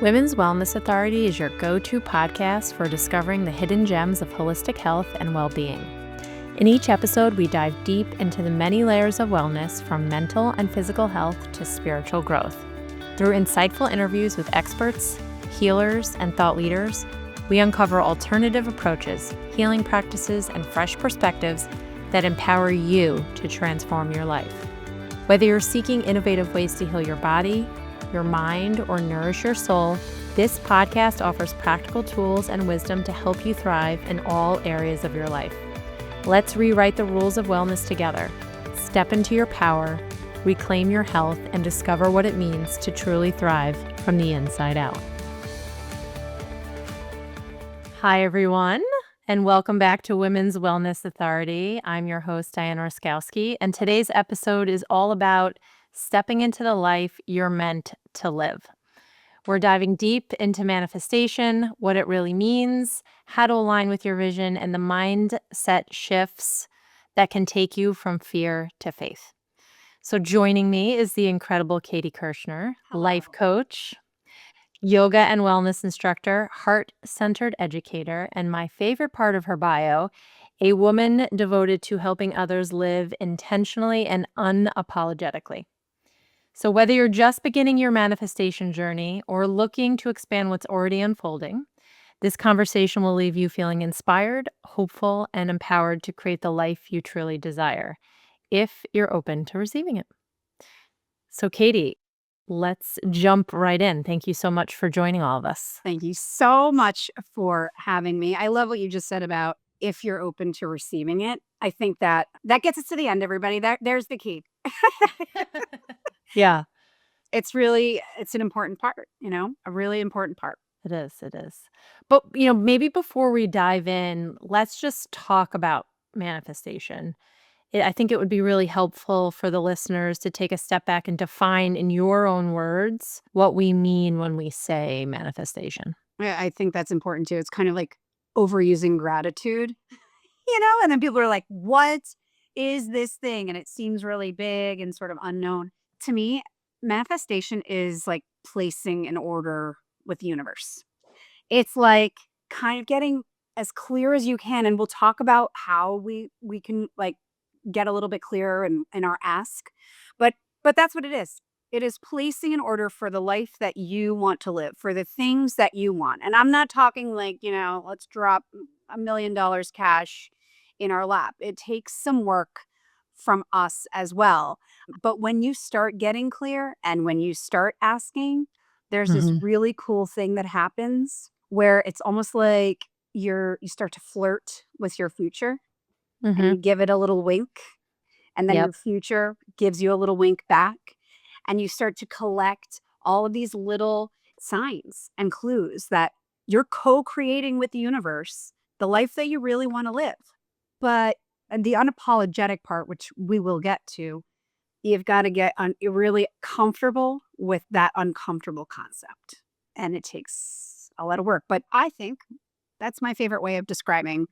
Women's Wellness Authority is your go-to podcast for discovering the hidden gems of holistic health and well-being. In each episode, we dive deep into the many layers of wellness, from mental and physical health to spiritual growth. Through insightful interviews with experts, healers, and thought leaders, we uncover alternative approaches, healing practices, and fresh perspectives that empower you to transform your life. Whether you're seeking innovative ways to heal your body, your mind, or nourish your soul, this podcast offers practical tools and wisdom to help you thrive in all areas of your life. Let's rewrite the rules of wellness together. Step into your power, reclaim your health, and discover what it means to truly thrive from the inside out. Hi, everyone, and welcome back to Women's Wellness Authority. I'm your host, Diana Roskowski, and today's episode is all about stepping into the life you're meant to live. We're diving deep into manifestation, what it really means, how to align with your vision, and the mindset shifts that can take you from fear to faith. So joining me is the incredible Katie Kerschner, life coach, yoga and wellness instructor, heart-centered educator, and my favorite part of her bio, a woman devoted to helping others live intentionally and unapologetically. So whether you're just beginning your manifestation journey or looking to expand what's already unfolding, this conversation will leave you feeling inspired, hopeful, and empowered to create the life you truly desire, if you're open to receiving it. So Katie, let's jump right in. Thank you so much for joining all of us. Thank you so much for having me. I love what you just said about if you're open to receiving it. I think that gets us to the end, everybody. There's the key. Yeah, It's an important part, a really important part. it is. But, maybe before we dive in, let's just talk about manifestation. I think it would be really helpful for the listeners to take a step back and define in your own words what we mean when we say manifestation. Yeah, I think that's important too. It's kind of like overusing gratitude, and then people are like, what is this thing? And it seems really big and sort of unknown. To me, manifestation is like placing an order with the universe. It's like kind of getting as clear as you can. And we'll talk about how we can like get a little bit clearer in our ask. But that's what it is. It is placing an order for the life that you want to live, for the things that you want. And I'm not talking like, let's drop $1 million cash in our lap. It takes some work from us as well. But when you start getting clear and when you start asking, there's this really cool thing that happens where it's almost like you start to flirt with your future and you give it a little wink, and then your future gives you a little wink back, and you start to collect all of these little signs and clues that you're co-creating with the universe the life that you really want to live. But and the unapologetic part, which we will get to, you've got to get really comfortable with that uncomfortable concept. And it takes a lot of work. But I think that's my favorite way of describing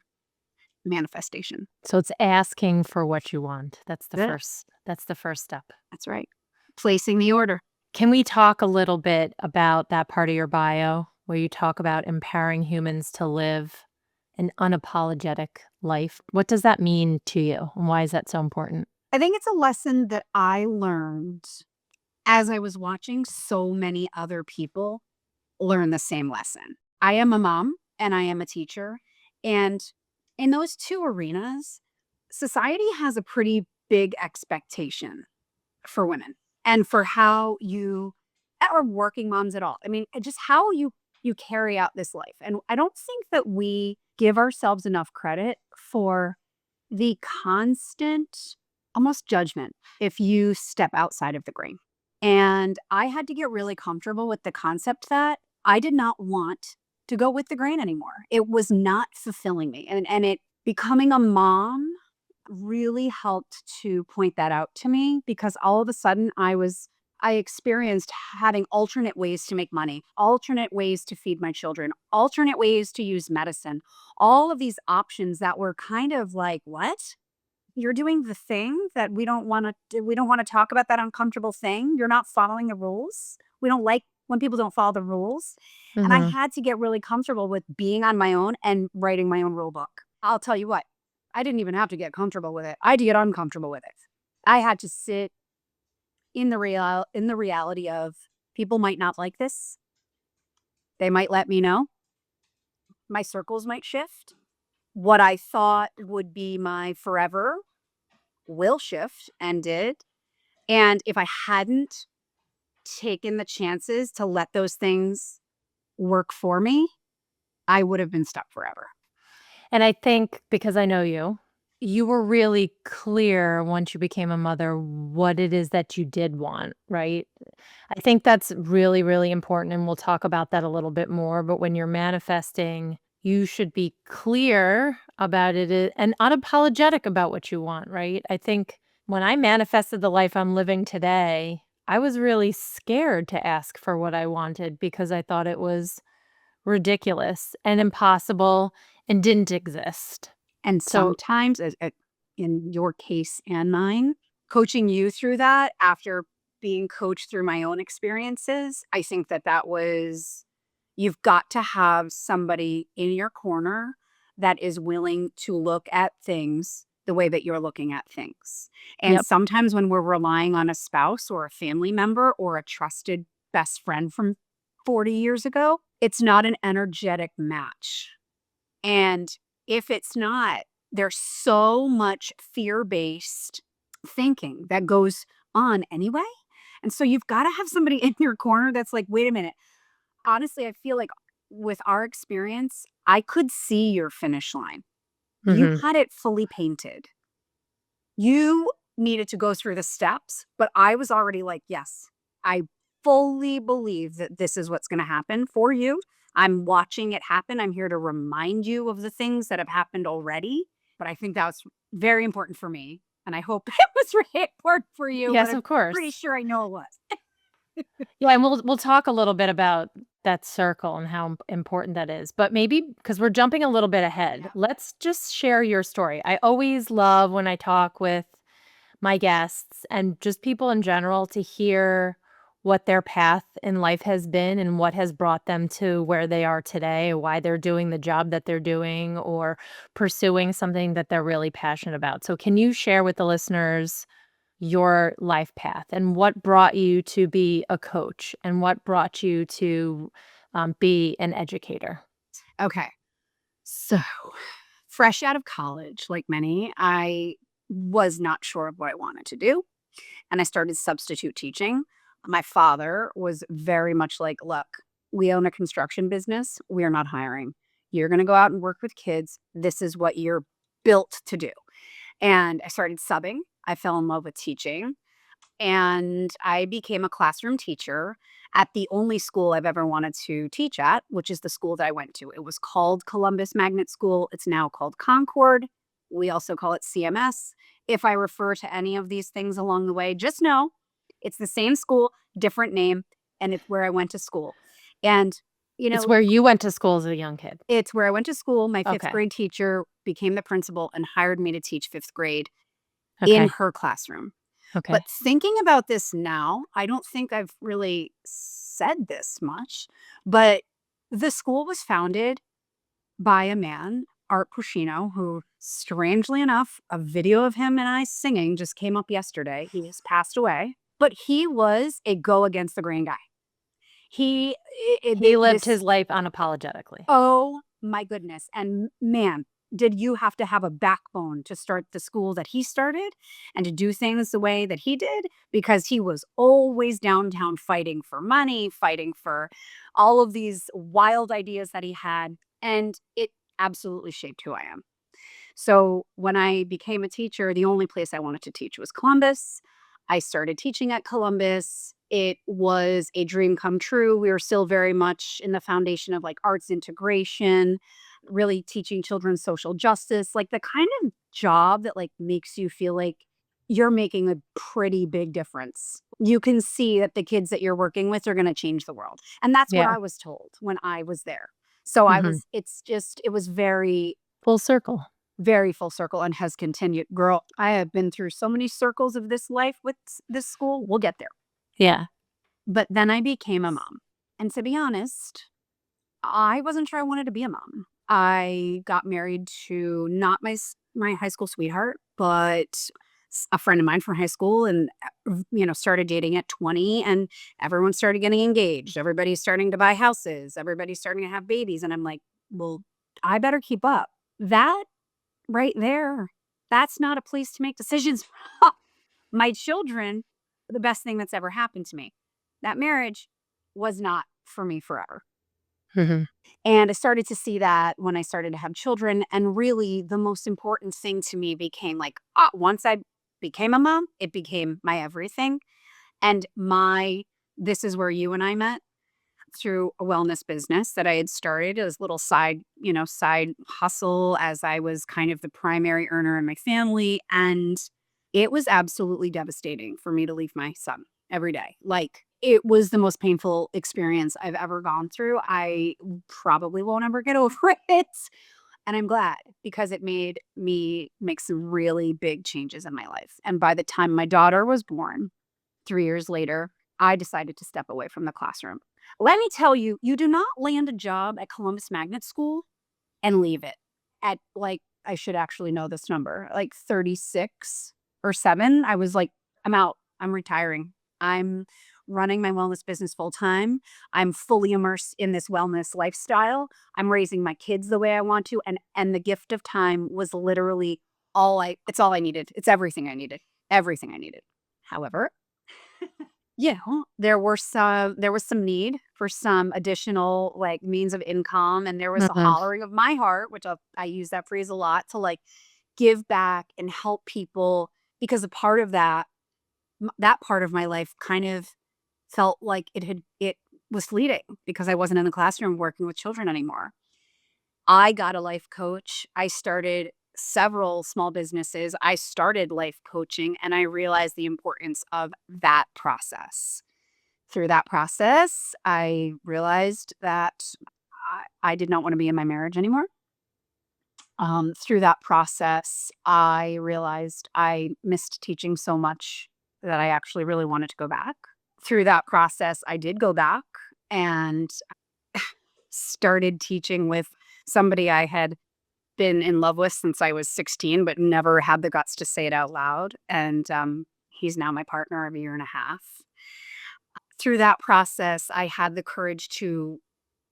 manifestation. So it's asking for what you want. That's the first step. That's right. Placing the order. Can we talk a little bit about that part of your bio where you talk about empowering humans to live an unapologetic life? What does that mean to you, and why is that so important? I think it's a lesson that I learned as I was watching so many other people learn the same lesson. I am a mom and I am a teacher. And in those two arenas, society has a pretty big expectation for women and for how you, or working moms at all. I mean, just how you carry out this life. And I don't think that we give ourselves enough credit for the constant, almost judgment if you step outside of the grain. And I had to get really comfortable with the concept that I did not want to go with the grain anymore. It was not fulfilling me. And it becoming a mom really helped to point that out to me, because all of a sudden I experienced having alternate ways to make money, alternate ways to feed my children, alternate ways to use medicine, all of these options that were kind of like, what? You're doing the thing that we don't want to do. We don't want to talk about that uncomfortable thing. You're not following the rules. We don't like when people don't follow the rules. And I Mhm. had to get really comfortable with being on my own and writing my own rule book. I'll tell you what, I didn't even have to get comfortable with it. I had to get uncomfortable with it. I had to sit in the reality of people might not like this. They might let me know. My circles might shift. What I thought would be my forever will shift and did. And if I hadn't taken the chances to let those things work for me, I would have been stuck forever. And I think because I know you, you were really clear once you became a mother what it is that you did want, right? I think that's really, really important, and we'll talk about that a little bit more, but when you're manifesting, you should be clear about it and unapologetic about what you want, right? I think when I manifested the life I'm living today, I was really scared to ask for what I wanted because I thought it was ridiculous and impossible and didn't exist. And So sometimes, in your case and mine, coaching you through that after being coached through my own experiences, I think that that was, you've got to have somebody in your corner that is willing to look at things the way that you're looking at things. And yep. sometimes when we're relying on a spouse or a family member or a trusted best friend from 40 years ago, it's not an energetic match. And if it's not, there's so much fear-based thinking that goes on anyway. And so you've got to have somebody in your corner that's like, wait a minute. Honestly, I feel like with our experience, I could see your finish line. You Mhm. had it fully painted. You needed to go through the steps, but I was already like, yes, I fully believe that this is what's going to happen for you. I'm watching it happen. I'm here to remind you of the things that have happened already. But I think that's very important for me. And I hope it was really important for you, but Yes, I'm of course. pretty sure I know it was. Yeah, and we'll talk a little bit about that circle and how important that is. But maybe because we're jumping a little bit ahead, Yeah. let's just share your story. I always love when I talk with my guests and just people in general to hear what their path in life has been and what has brought them to where they are today, why they're doing the job that they're doing or pursuing something that they're really passionate about. So can you share with the listeners your life path and what brought you to be a coach and what brought you to be an educator? Okay. So, fresh out of college, like many, I was not sure of what I wanted to do. And I started substitute teaching. My father was very much like, look, we own a construction business. We are not hiring. You're going to go out and work with kids. This is what you're built to do. And I started subbing. I fell in love with teaching and I became a classroom teacher at the only school I've ever wanted to teach at, which is the school that I went to. It was called Columbus Magnet School. It's now called Concord. We also call it CMS. If I refer to any of these things along the way, just know it's the same school, different name, and it's where I went to school. And, you It's know, where you went to school as a young kid. it's where I went to school. My fifth Okay. grade teacher became the principal and hired me to teach fifth grade in Okay. her classroom. But Okay. thinking about this now, I don't think I've really said this much, but the school was founded by a man, Art Pushino, who, strangely enough, a video of him and I singing just came up yesterday. He has passed away, but he was a go against the grain guy. He, He lived his this life unapologetically. Oh my goodness. And man, did you have to have a backbone to start the school that he started and to do things the way that he did? Because he was always downtown fighting for money, fighting for all of these wild ideas that he had. And it absolutely shaped who I am. So when I became a teacher, the only place I wanted to teach was Columbus. I started teaching at Columbus. It was a dream come true. We were still very much in the foundation of like arts integration, really teaching children social justice, like the kind of job that like makes you feel like you're making a pretty big difference. You can see that the kids that you're working with are going to change the world. And that's what Yeah. I was told when I was there. So Mhm. it was very Full circle. very full circle and has continued. Girl, I have been through so many circles of this life with this school. We'll get there. Yeah. But then I became a mom. And to be honest, I wasn't sure I wanted to be a mom. I got married to not my high school sweetheart, but a friend of mine from high school, and started dating at 20, and everyone started getting engaged. Everybody's starting to buy houses. Everybody's starting to have babies, and I'm like, well, I better keep up. That right there, that's not a place to make decisions. My children, the best thing that's ever happened to me. That marriage was not for me forever. Mhm. And I started to see that when I started to have children. And really, the most important thing to me became like, once I became a mom, it became my everything. And this is where you and I met through a wellness business that I had started as little side hustle as I was kind of the primary earner in my family. And it was absolutely devastating for me to leave my son every day. Like, it was the most painful experience I've ever gone through. I probably won't ever get over it. And I'm glad because it made me make some really big changes in my life. And by the time my daughter was born, 3 years later, I decided to step away from the classroom. Let me tell you, you do not land a job at Columbus Magnet School and leave it at, like, I should actually know this number, like 36 or 7. I was like, I'm out. I'm retiring. I'm running my wellness business full time. I'm fully immersed in this wellness lifestyle. I'm raising my kids the way I want to, and the gift of time was literally it's all I needed. It's everything I needed. Everything I needed. However, yeah, there was some need for some additional, like, means of income, and there was a Mhm. hollering of my heart, which I use that phrase a lot, to, like, give back and help people because a part of that part of my life kind of felt like it was fleeting because I wasn't in the classroom working with children anymore. I got a life coach. I started several small businesses. I started life coaching, and I realized the importance of that process. Through that process, I realized that I did not want to be in my marriage anymore. Through that process, I realized I missed teaching so much that I actually really wanted to go back. Through that process, I did go back and started teaching with somebody I had been in love with since I was 16, but never had the guts to say it out loud. And he's now my partner of a year and a half. Through that process, I had the courage to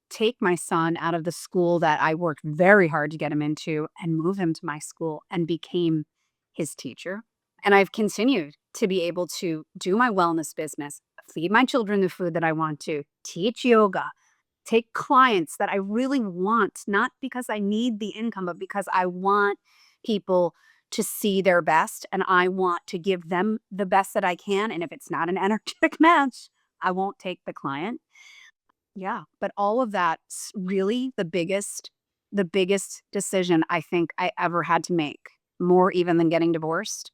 take my son out of the school that I worked very hard to get him into and move him to my school and became his teacher. And I've continued to be able to do my wellness business, feed my children the food that I want to, teach yoga, take clients that I really want, not because I need the income, but because I want people to see their best and I want to give them the best that I can. And if it's not an energetic match, I won't take the client. Yeah, but all of that's really the biggest decision I think I ever had to make, more even than getting divorced,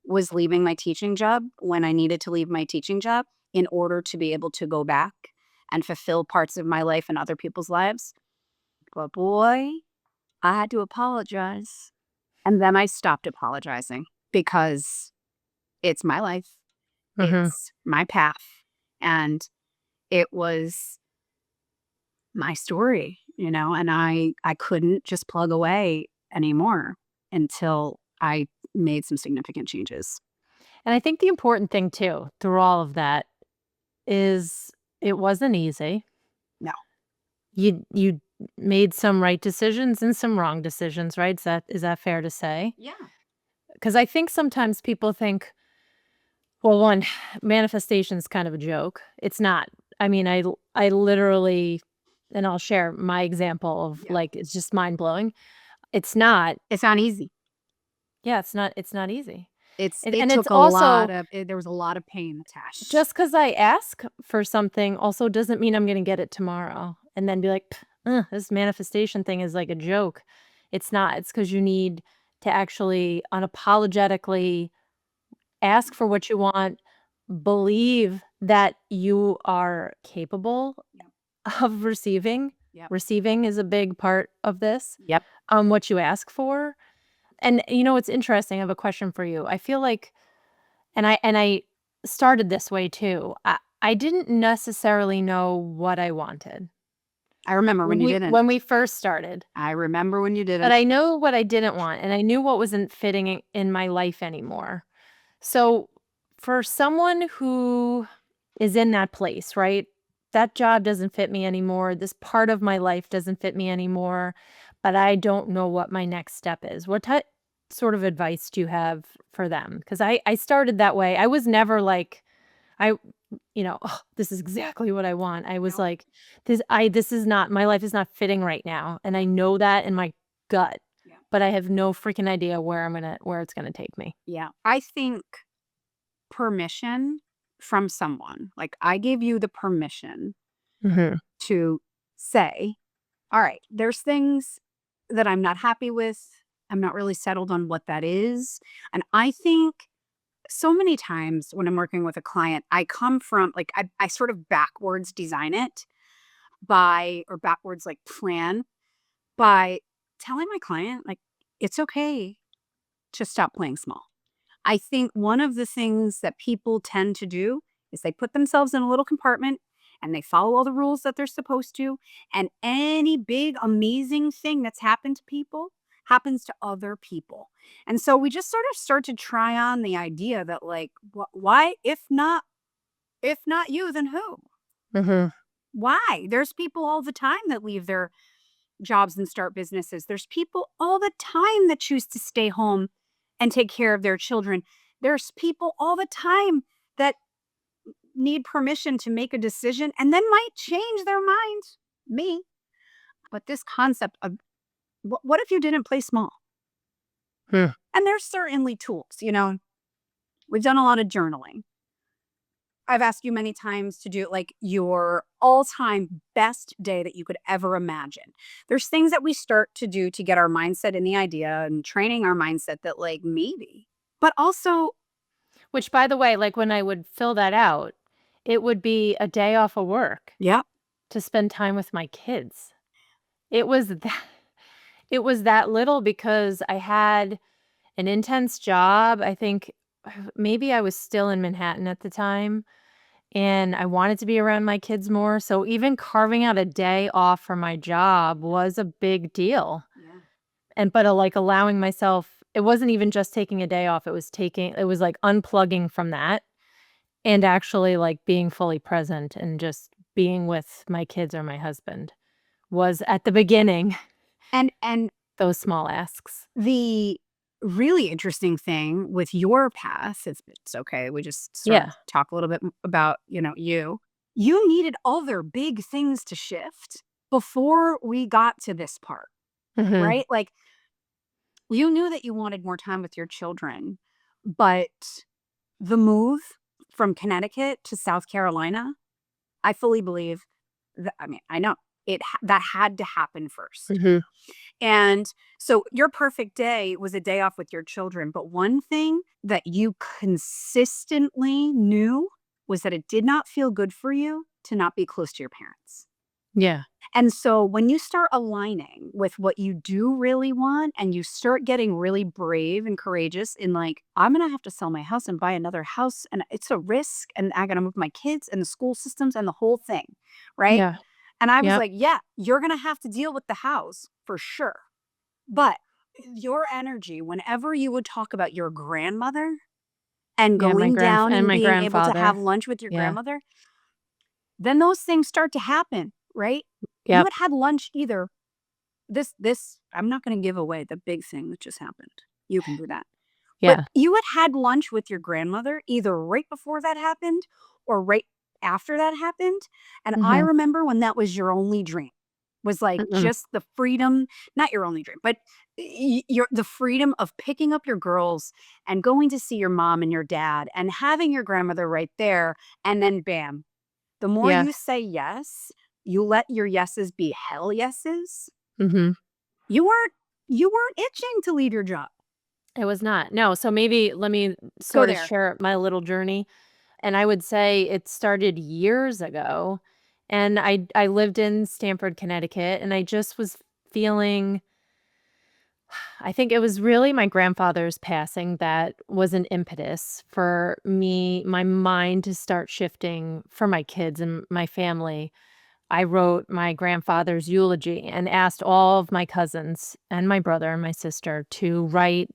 was leaving my teaching job when I needed to leave my teaching job in order to be able to go back and fulfill parts of my life and other people's lives. But boy, I had to apologize. And then I stopped apologizing because it's my life, Mhm. it's my path, and it was my story, and I couldn't just plug away anymore until I made some significant changes. And I think the important thing too, through all of that, is it wasn't easy. No. You made some right decisions and some wrong decisions, right? Is that fair to say? Yeah. Because I think sometimes people think, well, one, manifestation's kind of a joke. It's not. I mean, I literally and I'll share my example of, Yeah. like, it's just mind-blowing. It's not. It's not easy. Yeah, it's not easy. It And it's took a lot also of there was a lot of pain attached. just because I ask for something also doesn't mean I'm gonna get it tomorrow and then be like, "Pff, this manifestation thing is like a joke." It's not. It's because you need to actually unapologetically ask for what you want, believe that you are capable Yep. of receiving. Yep. Receiving is a big part of this, Yep. what you ask for. And, it's interesting, I have a question for you. I feel like and I started this way too. I didn't necessarily know what I wanted I remember when you didn't. when we first started, I remember when you but didn't. I know what I didn't want, and I knew what wasn't fitting in my life anymore. So, for someone who is in that place, right? That job doesn't fit me anymore. This part of my life doesn't fit me anymore, but I don't know what my next step is. What type sort of advice do you have for them? Because I started that way. I was never like, I "Oh, this is exactly what I want." I was Nope. like, this is not my life is not fitting right now, and I know that in my gut, Yeah. but I have no freaking idea where it's gonna take me. Yeah. I think permission from someone, like I gave you the permission Mhm. to say, all right, there's things that I'm not happy with. I'm not really settled on what that is. And I think so many times when I'm working with a client, I come from like, I sort of backwards design it or backwards like plan by telling my client, like, it's okay to stop playing small. I think one of the things that people tend to do is they put themselves in a little compartment and they follow all the rules that they're supposed to. And any big, amazing thing that's happened to people happens to other people. And so we just sort of start to try on the idea that, like, why, if not you, then who? Mhm. Why? There's people all the time that leave their jobs and start businesses. There's people all the time that choose to stay home and take care of their children. There's people all the time that need permission to make a decision and then might change their mind. Me. But this concept of what if you didn't play small? Hmm. And there's certainly tools, we've done a lot of journaling. I've asked you many times to do like your all-time best day that you could ever imagine. There's things that we start to do to get our mindset in the idea and training our mindset that like maybe. But also, Which, by the way, like, when I would fill that out, it would be a day off of work yeah, to spend time with my kids. It was that it was that little because I had an intense job. I think maybe I was still in Manhattan at the time, and I wanted to be around my kids more, so even carving out a day off from my job was a big deal. yeah. Like, allowing myself it wasn't even just taking a day off, it was, like, unplugging from that and actually, like, being fully present and just being with my kids or my husband was at the beginning, And those small asks. the really interesting thing with your path, if it's okay, we just sort of Yeah. talk a little bit about, you needed other big things to shift before we got to this part, Mhm. right? Like you knew that you wanted more time with your children, but the move from Connecticut to South Carolina, I fully believe that, I mean, I know that had to happen first. Mhm. And so your perfect day was a day off with your children. But one thing that you consistently knew was that it did not feel good for you to not be close to your parents. Yeah. And so when you start aligning with what you do really want and you start getting really brave and courageous in like, I'm going to have to sell my house and buy another house and it's a risk and I got to move my kids and the school systems and the whole thing. Right. Yeah. And I was Yep. like, yeah, you're going to have to deal with the house for sure. But your energy, whenever you would talk about your grandmother and Yeah, going down and my being able to have grandfather. lunch with your Yeah. grandmother, then those things start to happen, right? You Yep. had lunch either I'm not going to give away the big thing that just happened. You can do that. But Yeah. you had lunch with your grandmother either right before that happened or right after that happened. And I Mhm. remember when that was your only dream was like Mm-mm. just the freedom, not your only dream, but the freedom of picking up your girls and going to see your mom and your dad and having your grandmother right there. And then bam, the more Yeah. you say yes, you let your yeses be hell yeses. Mhm. You weren't you weren't itching to leave your job. It was not. No, so maybe let me Go sort of there. share my little journey, and I would say it started years ago, and I lived in Stamford, Connecticut, and I just was feeling I think it was really my grandfather's passing that was an impetus for me, my mind to start shifting for my kids and my family. I wrote my grandfather's eulogy and asked all of my cousins and my brother and my sister to write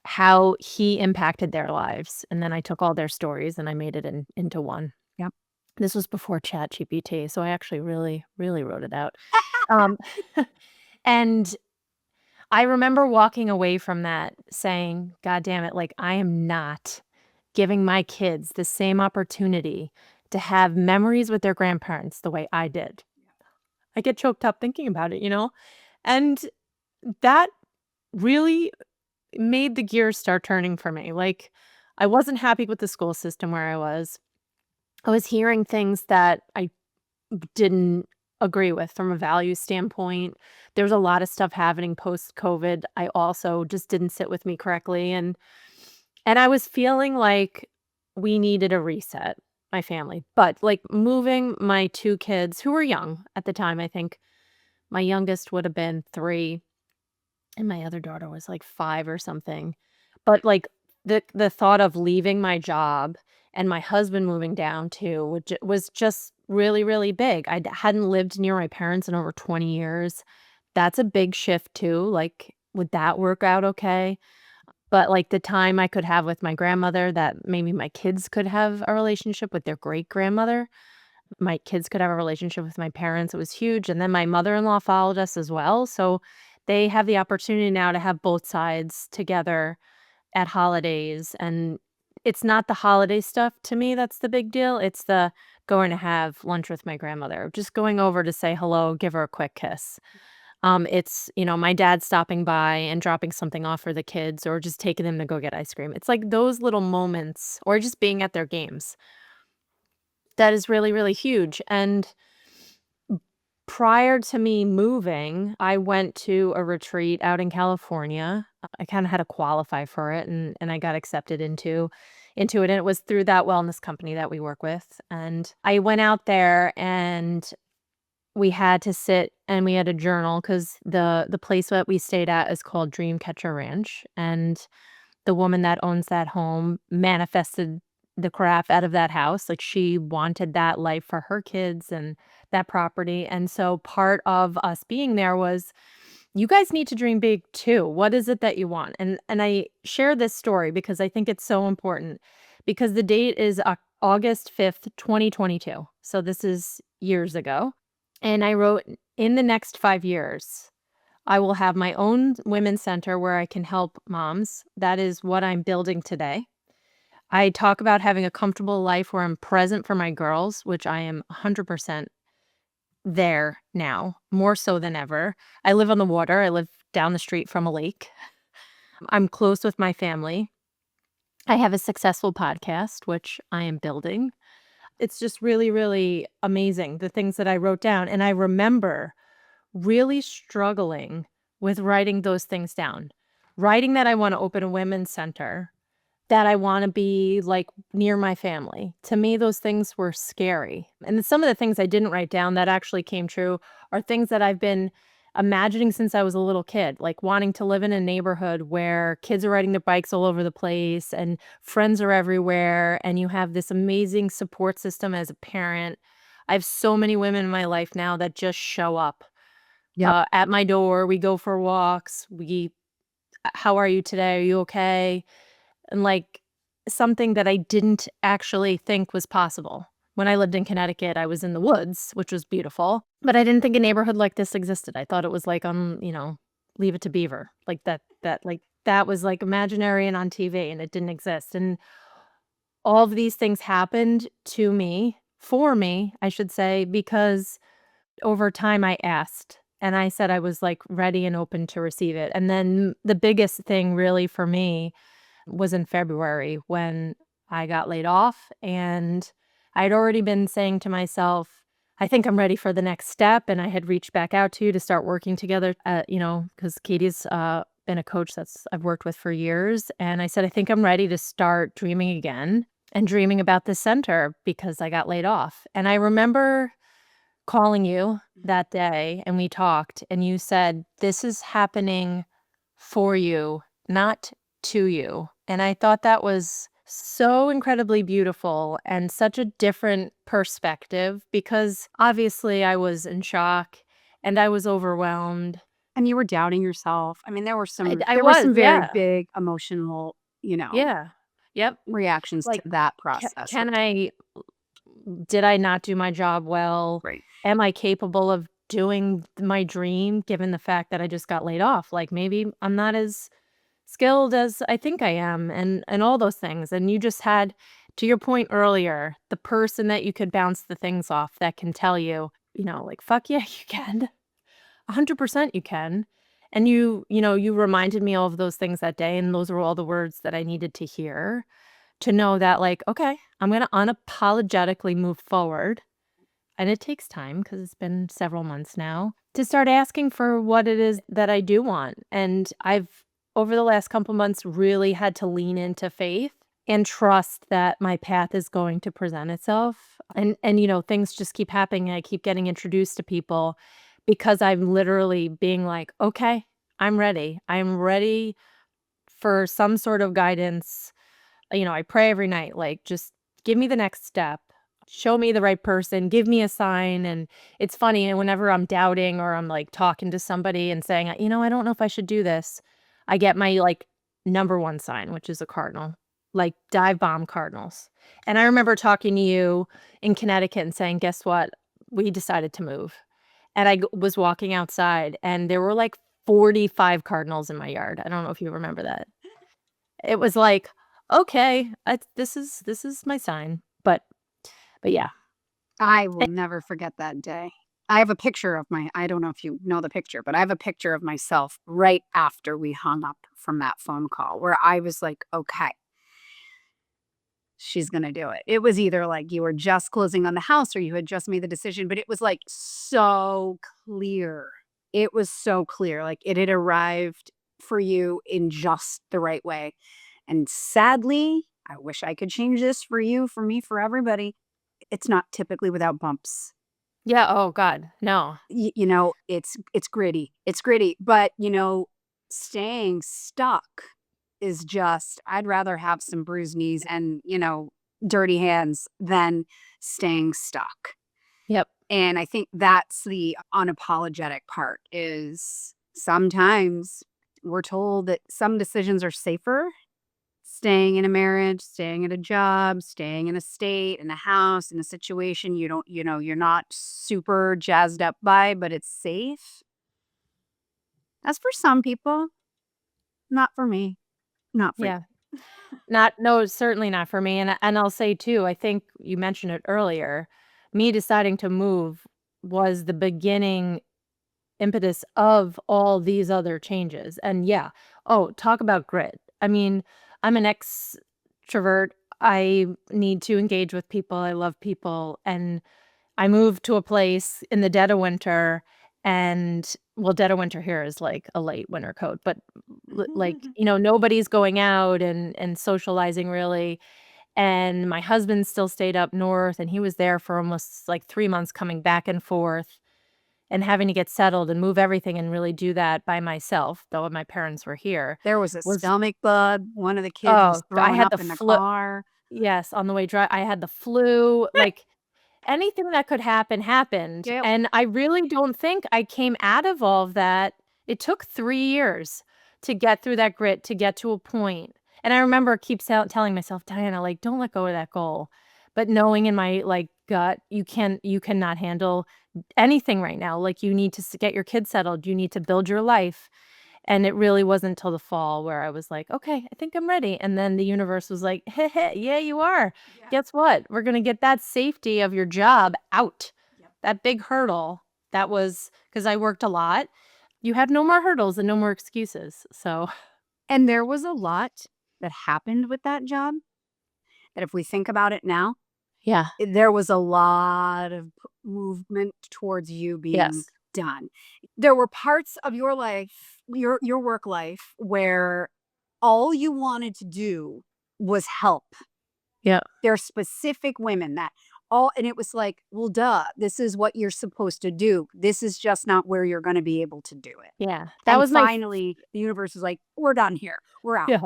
how he impacted their lives. And then I took all their stories and I made it into one. Yep. This was before ChatGPT, so I actually really, really wrote it out. Um, and I remember walking away from that saying, "God damn it, like, I am not giving my kids the same opportunity to have memories with their grandparents the way I did." I get choked up thinking about it, you know? And that really made the gears start turning for me. Like, I wasn't happy with the school system where I was. I was hearing things that I didn't agree with from a value standpoint. There was a lot of stuff happening post-COVID. I also just didn't sit with me correctly, and I was feeling like we needed a reset, my family. But, like, moving my 2 kids who were young at the time, I think my youngest would have been 3 and my other daughter was, like, 5 or something. But, like, the thought of leaving my job and my husband moving down too was just really, really big. I hadn't lived near my parents in over 20 years. That's a big shift too, like, would that work out okay? But, like, the time I could have with my grandmother that maybe my kids could have a relationship with their great-grandmother, my kids could have a relationship with my parents, it was huge, and then my mother-in-law followed us as well, so they have the opportunity now to have both sides together at holidays, and it's not the holiday stuff to me that's the big deal, it's the going to have lunch with my grandmother, just going over to say hello, give her a quick kiss. It's, my dad stopping by and dropping something off for the kids or just taking them to go get ice cream. It's like those little moments or just being at their games. That is really, really huge, and prior to me moving, I went to a retreat out in California. I kinda had to qualify for it, and I got accepted into it, and it was through that wellness company that we work with, and I went out there, and we had to sit and we had a journal because the place that we stayed at is called Dreamcatcher Ranch, and the woman that owns that home manifested the crap out of that house, like, she wanted that life for her kids and that property, and so part of us being there was, "You guys need to dream big too. What is it that you want?" And I share this story because I think it's so important, because the date is August 5th, 2022, so this is years ago, and I wrote, "In the next 5 years, I will have my own women's center where I can help moms. That is what I'm building today. I talk about having a comfortable life where I'm present for my girls, which I am 100% there now, more so than ever. I live on the water. I live down the street from a lake. I'm close with my family. I have a successful podcast, which I am building. It's just really, really amazing, the things that I wrote down. And I remember really struggling with writing those things down. Writing that I want to open a women's center, that I wanna be, like, near my family. To me, those things were scary, and then some of the things I didn't write down that actually came true are things that I've been imagining since I was a little kid, like wanting to live in a neighborhood where kids are riding their bikes all over the place and friends are everywhere, and you have this amazing support system as a parent. I have so many women in my life now that just show up, Yep. at my door, we go for walks, "How are you today? Are you okay?" And, like, something that I didn't actually think was possible. When I lived in Connecticut, I was in the woods, which was beautiful, but I didn't think a neighborhood like this existed. I thought it was like Leave It to Beaver, like that was, like, imaginary and on TV, and it didn't exist, and all of these things happened to me for me, I should say, because over time I asked, and I said I was, like, ready and open to receive it, and then the biggest thing really for me was in February when I got laid off, and I'd already been saying to myself, "I think I'm ready for the next step," and I had reached back out to you to start working together, because Katie's, been a coach that's I've worked with for years, and I said, "I think I'm ready to start dreaming again and dreaming about the center because I got laid off," and I remember calling you that day, and we talked, and you said, "This is happening for you, not to you. And I thought that was so incredibly beautiful and such a different perspective because obviously I was in shock and I was overwhelmed. And you were doubting yourself. I mean, I there were was, some very yeah. big emotional, Yeah. Yep. reactions to Like, that process. can I did I not do my job well? Right. Am I capable of doing my dream given the fact that I just got laid off? Like, maybe I'm not as skilled as I think I am and all those things. And you just had, to your point earlier, the person that you could bounce the things off that can tell you, like, "Fuck yeah, you can. 100% you can." And you reminded me of those things that day, and those were all the words that I needed to hear to know that, like, "Okay, I'm gonna unapologetically move forward." And it takes time because 'cause it's been several months now, to start asking for what it is that I do want, and I've, over the last couple months, really had to lean into faith and trust that my path is going to present itself, and things just keep happening, and I keep getting introduced to people because I'm literally being like, "Okay, I'm ready. I'm ready for some sort of guidance." I pray every night, like, "Just give me the next step. Show me the right person. Give me a sign." And it's funny, and whenever I'm doubting or I'm, like, talking to somebody and saying, I don't know if I should do this," I get my, like, number 1 sign, which is a cardinal, like, dive bomb cardinals. And I remember talking to you in Connecticut and saying, "Guess what? We decided to move." And I was walking outside, and there were, like, 45 cardinals in my yard. I don't know if you remember that. It was like, "Okay, this is my sign." But yeah. I will Eh never forget that day. I have a picture of I don't know if you know the picture, but I have a picture of myself right after we hung up from that phone call where I was like, okay, she's going to do it. It was either like you were just closing on the house or you had just made the decision, but it was like so clear. It was so clear. Like it had arrived for you in just the right way. And sadly, I wish I could change this for you, for me, for everybody. It's not typically without bumps. Yeah, oh god, no. It's gritty. It's gritty, but, staying stuck is just I'd rather have some bruised knees and, dirty hands than staying stuck. Yep. And I think that's the unapologetic part is sometimes we're told that some decisions are safer. Staying in a marriage, staying at a job, staying in a state, in a house, in a situation you don't you're not super jazzed up by, but it's safe. That's for some people, not for me, not for you. Yeah. Not no, certainly not for me, and I'll say too, I think you mentioned it earlier, me deciding to move was the beginning impetus of all these other changes. And yeah, oh, talk about grit. I mean, I'm an extrovert. I need to engage with people. I love people. And I moved to a place in the dead of winter, and well, dead of winter here is like a late winter coat, but like, nobody's going out and socializing really. And my husband still stayed up north, and he was there for almost like 3 months coming back and forth and having to get settled and move everything and really do that by myself, though my parents were here, There was a was stomach bug, one of the kids was oh, I throwing had the up in the flu. car. Yes, on the way I had the flu, like, anything that could happen happened, Yep. and I really don't think I came out of all of that. It took 3 years to get through that grit, to get to a point, and I remember keep telling myself, "Diana, like, don't let go of that goal," but knowing in my, like, gut, you cannot handle anything right now, like, you need to get your kids settled, you need to build your life, and it really wasn't till the fall where I was like, "Okay, I think I'm ready," and then the universe was like, "Heh heh, yeah, you are. Yeah. Guess what? We're gonna get that safety of your job out." Yep. That big hurdle, that was because I worked a lot. You have no more hurdles and no more excuses, so And there was a lot that happened with that job that if we think about it now, yeah, there was a lot of movement towards you being yes, done. There were parts of your life, your work life, where all you wanted to do was help. yeah, There are specific women that and it was like, well, duh, this is what you're supposed to do. This is just not where you're going to be able to do it. Yeah. That And was my finally, the universe was like, we're done here. We're out. yeah.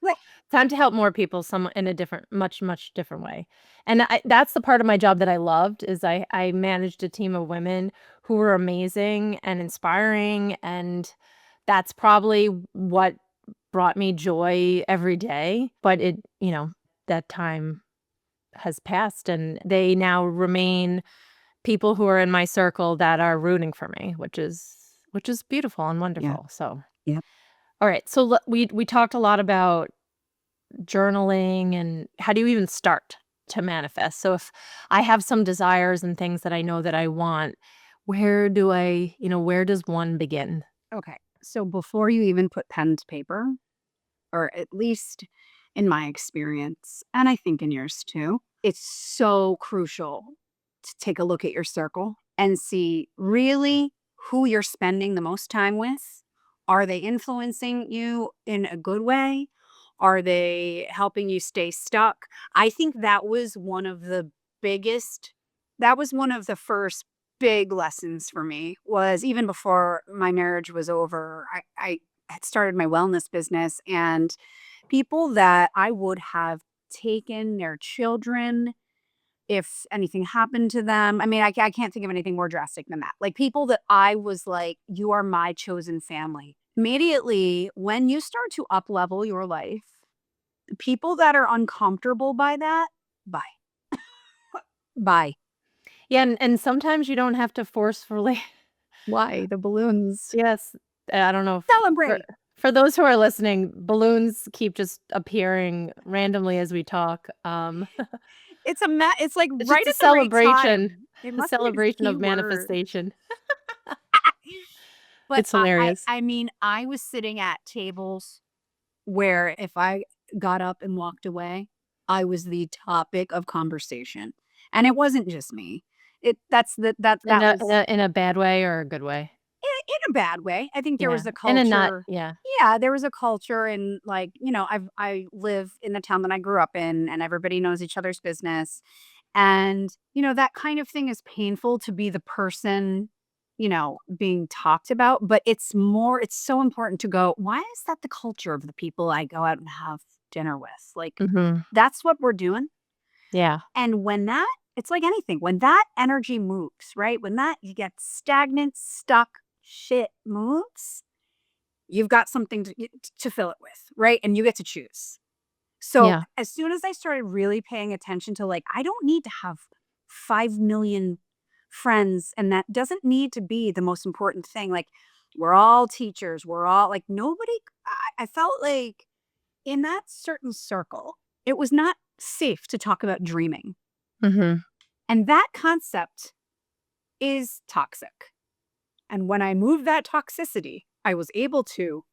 Like, Time to help more people some in a different much different way. And that's the part of my job that I loved is I managed a team of women who were amazing and inspiring, and that's probably what brought me joy every day, but that time has passed, and they now remain people who are in my circle that are rooting for me, which is beautiful and yeah. wonderful. So, Yeah. all right. So we talked a lot about journaling and how do you even start to manifest? So if I have some desires and things that I know that I want, where does one begin? Okay. So before you even put pen to paper, or at least in my experience, and I think in yours too, it's so crucial to take a look at your circle and see really who you're spending the most time with. Are they influencing you in a good way? Are they helping you stay stuck? I think that was one of the biggest, that was one of the first big lessons for me was even before my marriage was over. I had started my wellness business and people that I would have taken their children if anything happened to them. I mean, I can't think of anything more drastic than that. Like people that I was like, you are my chosen family. Immediately, when you start to up level your life, people that are uncomfortable by that, bye. Bye. Yeah, and sometimes you don't have to forcefully Why? The balloons. yes, I don't know if for Celebrate. for those who are listening, balloons keep just appearing randomly as we talk. It's like It's right just at the right time. It a must be a celebration of keyword. manifestation. But It's hilarious. I mean, I was sitting at tables where if I got up and walked away, I was the topic of conversation. And it wasn't just me. That was In a bad way or a good way? in a bad way. I think there Yeah, was a in a not culture. yeah. Yeah, there was a culture and like, I live in the town that I grew up in and everybody knows each other's business. And, that kind of thing is painful to be the person, being talked about, but it's so important to go, why is that the culture of the people I go out and have dinner with? Like, Mhm. that's what we're doing. Yeah. And it's like anything, when that energy moves, right? When that you get stagnant, stuck shit moves, you've got something to fill it with, right? And you get to choose. So, Yeah. as soon as I started really paying attention to, like, I don't need to have 5 million friends, and that doesn't need to be the most important thing, like, we're all teachers, we're all like, nobody I felt like in that certain circle, it was not safe to talk about dreaming, Mhm. and that concept is toxic, and when I moved that toxicity, I was able to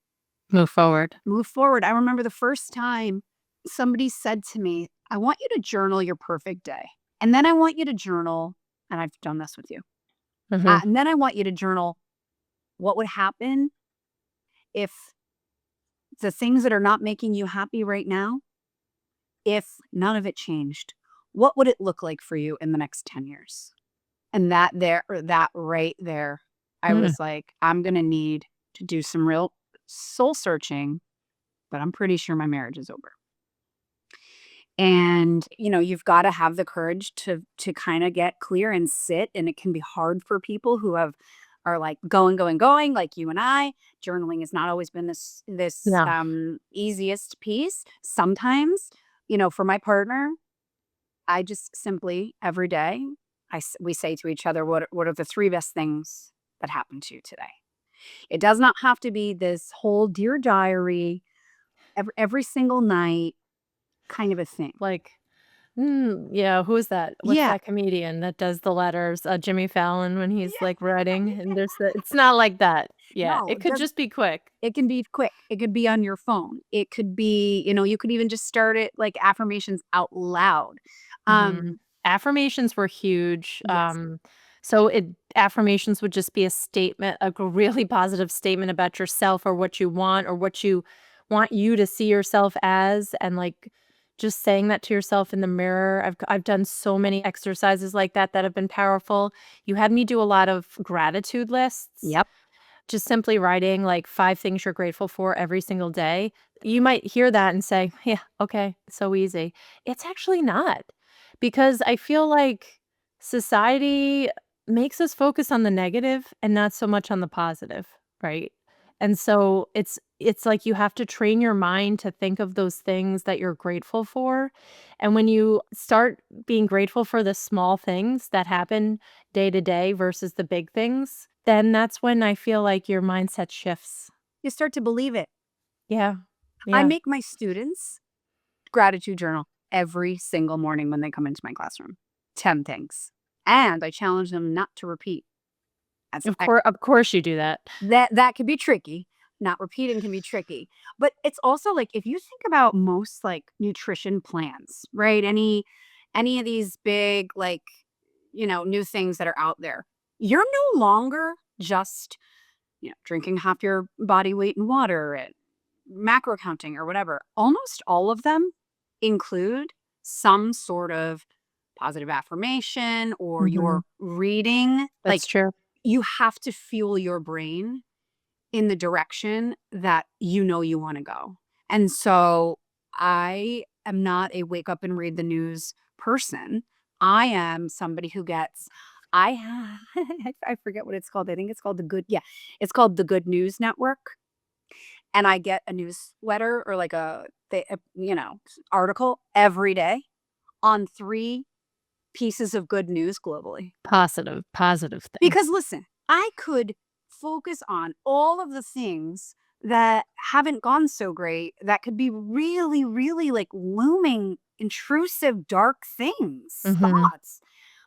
Move forward. move forward. I remember the first time somebody said to me, I want you to journal your perfect day. And then I want you to journal, and I've done this with you. Mhm. And then I want you to journal what would happen if the things that are not making you happy right now, if none of it changed, what would it look like for you in the next 10 years? And that right there, I Mm. was like, I'm going to need to do some real soul searching, but I'm pretty sure my marriage is over. And, you've gotta have the courage to kinda get clear and sit, and it can be hard for people who are, like, going, like you and I. Journaling has not always been No. easiest piece. Sometimes, for my partner, I just simply every day, we say to each other, "What are the 3 best things that happened to you today?" It does not have to be this whole Dear Diary, every single night kind of a thing. Like, yeah, who is that? What's Yeah. that comedian that does the letters? Jimmy Fallon when he's, Yeah. like, writing, and there's the it's not like that. Yeah, No, it it could does just be quick. it can be quick. It could be on your phone. It could be, you could even just start it like affirmations out loud. Mhm. Um, Affirmations were huge, yes. so it affirmations would just be a statement, a really positive statement about yourself or what you want to see yourself as, and, like, just saying that to yourself in the mirror. I've done so many exercises like that that have been powerful. You had me do a lot of gratitude lists, Yep. just simply writing like 5 things you're grateful for every single day. You might hear that and say, "Yeah, okay, so easy." It's actually not, because I feel like society makes us focus on the negative and not so much on the positive, right? And so it's like you have to train your mind to think of those things that you're grateful for, and when you start being grateful for the small things that happen day to day versus the big things, then that's when I feel like your mindset shifts. You start to believe it. Yeah. I Yeah. make my students gratitude journal every single morning when they come into my classroom. 10 things. And I challenge them not to repeat. As Of course you do that. that could be tricky. Not repeating can be tricky. But it's also like if you think about most like nutrition plans, right? Any of these big like, new things that are out there. You're no longer just, drinking half your body weight in water and macro counting or whatever. Almost all of them include some sort of positive affirmation or Mhm. you're reading. That's Like true. you have to fuel your brain in the direction that you want to go. And so I am not a wake up and read the news person. I am somebody who gets I have I forget what it's called. I think it's called it's called the Good News Network. And I get a newsletter or like article every day on 3 pieces of good news globally. Positive Because things. listen, I could focus on all of the things that haven't gone so great that could be really, really like looming, intrusive, dark things, Mhm. thoughts.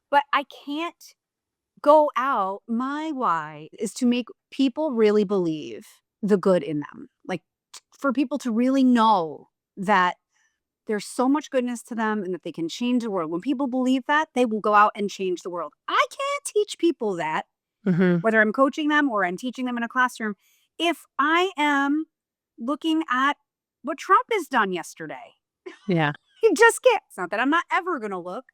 But I can't go out. My why is to make people really believe the good in them. Like for people to really know that there's so much goodness to them and that they can change the world. When people believe that, they will go out and change the world. I can't teach people that, Mhm. whether I'm coaching them or I'm teaching them in a classroom, if I am looking at what Trump has done yesterday. Yeah. You just can't. It's not that I'm not ever going to look,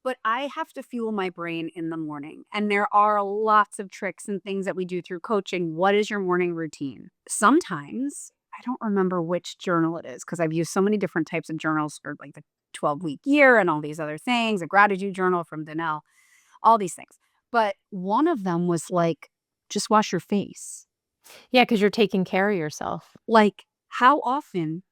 but I have to fuel my brain in the morning. And there are lots of tricks and things that we do through coaching. What is your morning routine? Sometimes I don't remember which journal it is because I've used so many different types of journals for like the 12-week year and all these other things, a gratitude journal from Danelle, all these things. But one of them was like, just wash your face. Yeah, 'cause you're taking care of yourself. Like, how often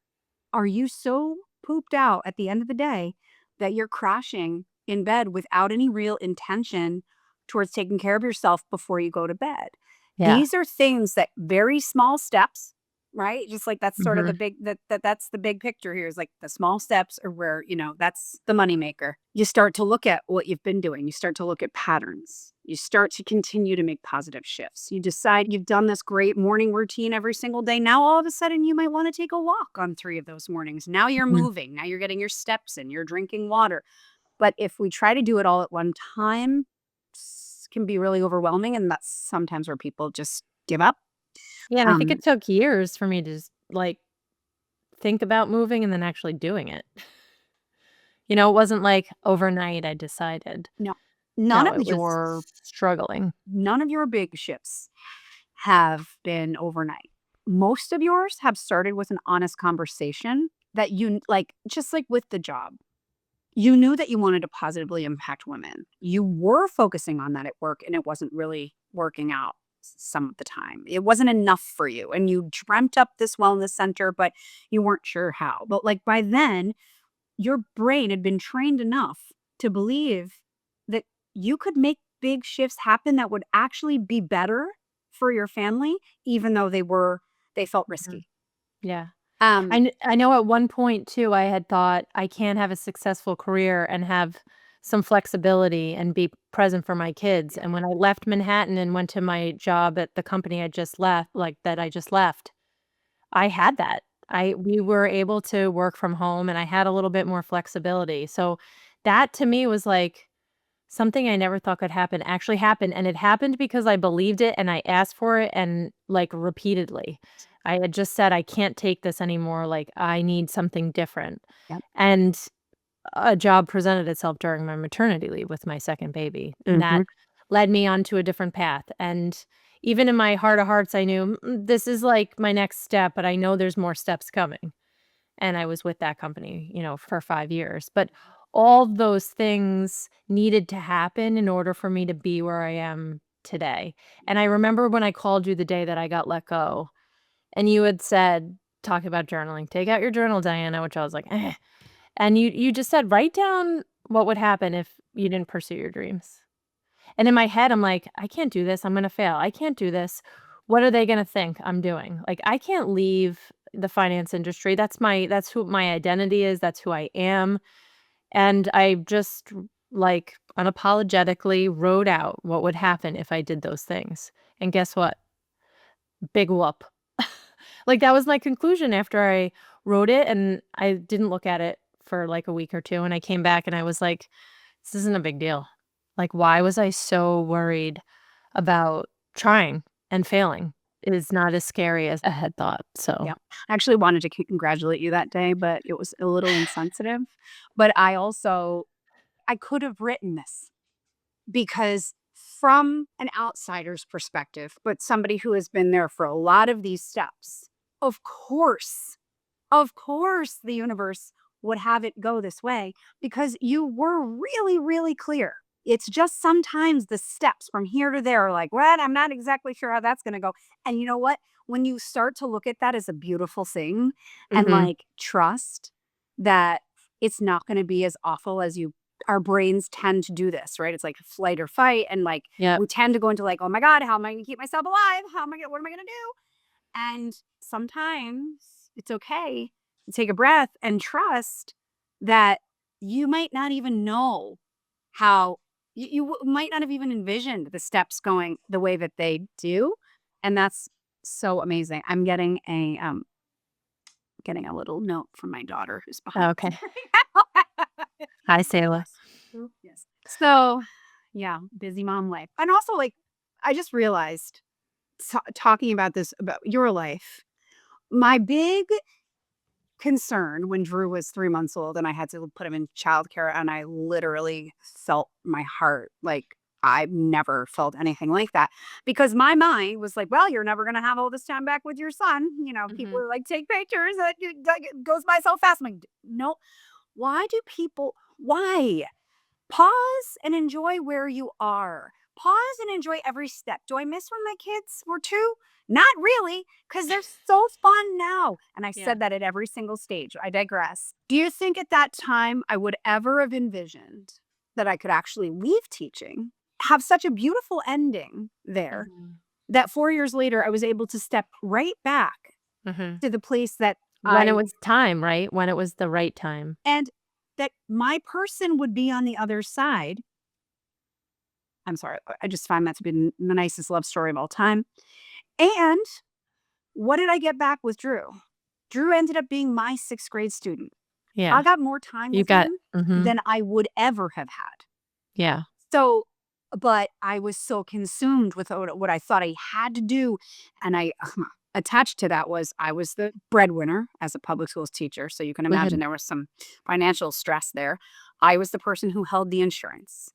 are you so pooped out at the end of the day that you're crashing in bed without any real intention towards taking care of yourself before you go to bed? Yeah. These are things that very small steps, right? Just like that's sort of the Mhm. big that's the big picture here is like the small steps are where, that's the moneymaker. You start to look at what you've been doing. You start to look at patterns. You start to continue to make positive shifts. You decide you've done this great morning routine every single day. Now, all of a sudden, you might want to take a walk on 3 of those mornings. Now you're Mhm. moving. Now you're getting your steps in. You're drinking water. But if we try to do it all at one time, can be really overwhelming. And that's sometimes where people just give up. Yeah, and I think Um, it took years for me to just, like, think about moving and then actually doing it. It wasn't like overnight I decided. no, none No, of it was your struggling. none of your big shifts have been overnight. Most of yours have started with an honest conversation that you like, just like with the job. You knew that you wanted to positively impact women. You were focusing on that at work and it wasn't really working out some of the time. It wasn't enough for you. And you dreamt up this wellness center, but you weren't sure how. But like by then, your brain had been trained enough to believe that you could make big shifts happen that would actually be better for your family, even though they felt Mhm. risky. Yeah. Um, I know at one point too, I had thought I can have a successful career and have some flexibility and be present for my kids, yeah. and when I left Manhattan and went to my job at the company I just left that I just left, I had that. We were able to work from home, and I had a little bit more flexibility, so that to me was, like, something I never thought could happen actually happened, and it happened because I believed it and I asked for it and, like, repeatedly. I had just said, "I can't take this anymore, like, I need something different." Yep. And a job presented itself during my maternity leave with my second baby, and that Mhm. led me onto a different path, and even in my heart of hearts, I knew, this is, like, my next step, but I know there's more steps coming." And I was with that company, for 5 years, but all those things needed to happen in order for me to be where I am today. And I remember when I called you the day that I got let go, and you had said, talk about journaling, "Take out your journal, Diana," which I was like, "Eh." And you just said, "Write down what would happen if you didn't pursue your dreams." And in my head, I'm like, "I can't do this, I'm gonna fail. I can't do this. What are they gonna think I'm doing?" Like, I can't leave the finance industry. That's who my identity is, that's who I am, and I just, like, unapologetically wrote out what would happen if I did those things. And guess what? Big whoop. Like, that was my conclusion after I wrote it, and I didn't look at it for, like, a week or 2, and I came back and I was like, "This isn't a big deal." Like, why was I so worried about trying and failing? It is not as scary as I had thought, so Yeah. I actually wanted to congratulate you that day, but it was a little insensitive. But I could have written this because from an outsider's perspective, but somebody who has been there for a lot of these steps, of course of course, the universe would have it go this way because you were really, really clear. It's just sometimes the steps from here to there are like, what? I'm not exactly sure how that's going to go. And you know what? When you start to look at that as a beautiful thing and Mhm. like trust that it's not going to be as awful as our brains tend to do this, right? It's like flight or fight. And like Yep. we tend to go into like, oh my God, how am I going to keep myself alive? What am I going to do? And sometimes it's okay to take a breath and trust that you might not even know how might not have even envisioned the steps going the way that they do. And that's so amazing. I'm getting a little note from my daughter who's behind me Okay. right now. Hi, Sayla. Yes. Yes. So yeah, busy mom life. And also like I just realized talking about this about your life. My big concern when Drew was 3 months old and I had to put him in childcare and I literally felt my heart like I've never felt anything like that because my mind was like, well, you're never going to have all this time back with your son. You know, people Mhm. are like, take pictures. It goes by so fast. I'm like, no, why do people, why? Pause and enjoy where you are. Pause and enjoy every step. Do I miss when my kids were 2? Not really, because they're so fun now. And I Yeah. said that at every single stage. I digress. Do you think at that time I would ever have envisioned that I could actually leave teaching, have such a beautiful ending there, Mhm. that 4 years later I was able to step right back Mhm. to the place that When it I was time, right? When it was the right time. and that my person would be on the other side. I'm sorry. I just find that to be the nicest love story of all time. And what did I get back with Drew? Drew ended up being my 6th grade student. I Yeah. got more time You with got him mhm. than I would ever have had. Yeah. So, but I was so consumed with what I thought I had to do. And I attached to that was I was the breadwinner as a public schools teacher. So you can imagine Good. there was some financial stress there. I was the person who held the insurance.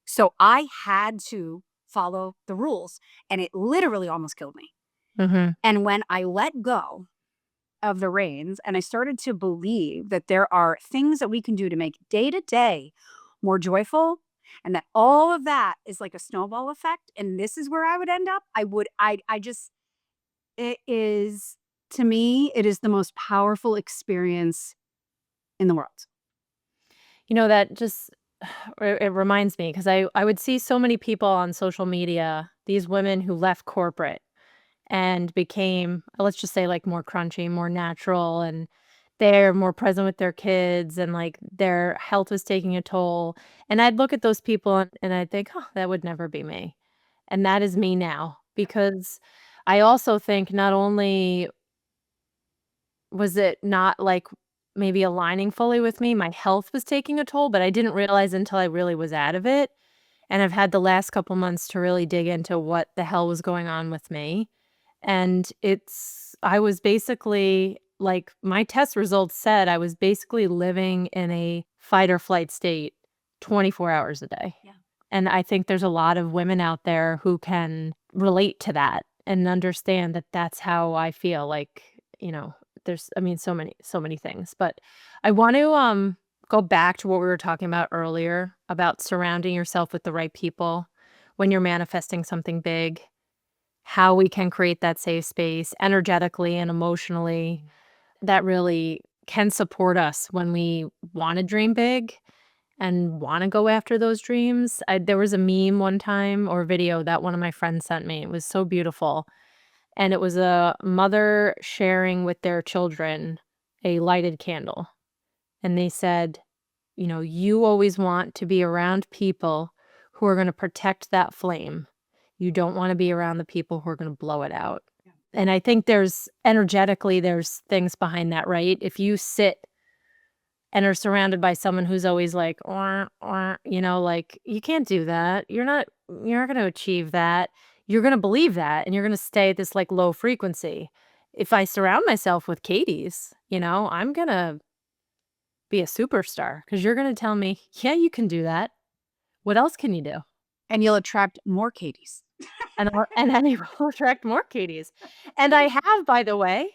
So I had to follow the rules, and it literally almost killed me. Mhm. And when I let go of the reins and I started to believe that there are things that we can do to make day to day more joyful and that all of that is like a snowball effect and this is where I would end up, I just it is to me it is the most powerful experience in the world. That just it reminds me because I would see so many people on social media, these women who left corporate and became, let's just say, like, more crunchy, more natural, and they're more present with their kids, and, like, their health was taking a toll, and I'd look at those people and I'd think, "Oh, that would never be me." And that is me now because I also think not only was it not, like, maybe aligning fully with me, my health was taking a toll, but I didn't realize until I really was out of it, and I've had the last couple months to really dig into what the hell was going on with me, And I was basically like, my test results said I was basically living in a fight or flight state 24 hours a day. Yeah. And I think there's a lot of women out there who can relate to that and understand that that's how I feel. Like, there's, I mean, so many things. But I want to go back to what we were talking about earlier about surrounding yourself with the right people when you're manifesting something big, how we can create that safe space energetically and emotionally that really can support us when we want to dream big and want to go after those dreams. There was a meme one time or video that one of my friends sent me. It was so beautiful. And it was a mother sharing with their children a lighted candle. And they said, you always want to be around people who are going to protect that flame. You don't want to be around the people who are going to blow it out. Yeah. And I think there's things behind that, right? If you sit and are surrounded by someone who's always like, like, you can't do that. You're not going to achieve that. You're going to believe that and you're going to stay at this like low frequency. If I surround myself with Katie's, I'm going to be a superstar because you're going to tell me, yeah, you can do that. What else can you do? And you'll attract more Katies. And then you will attract more Katies. And I have, by the way,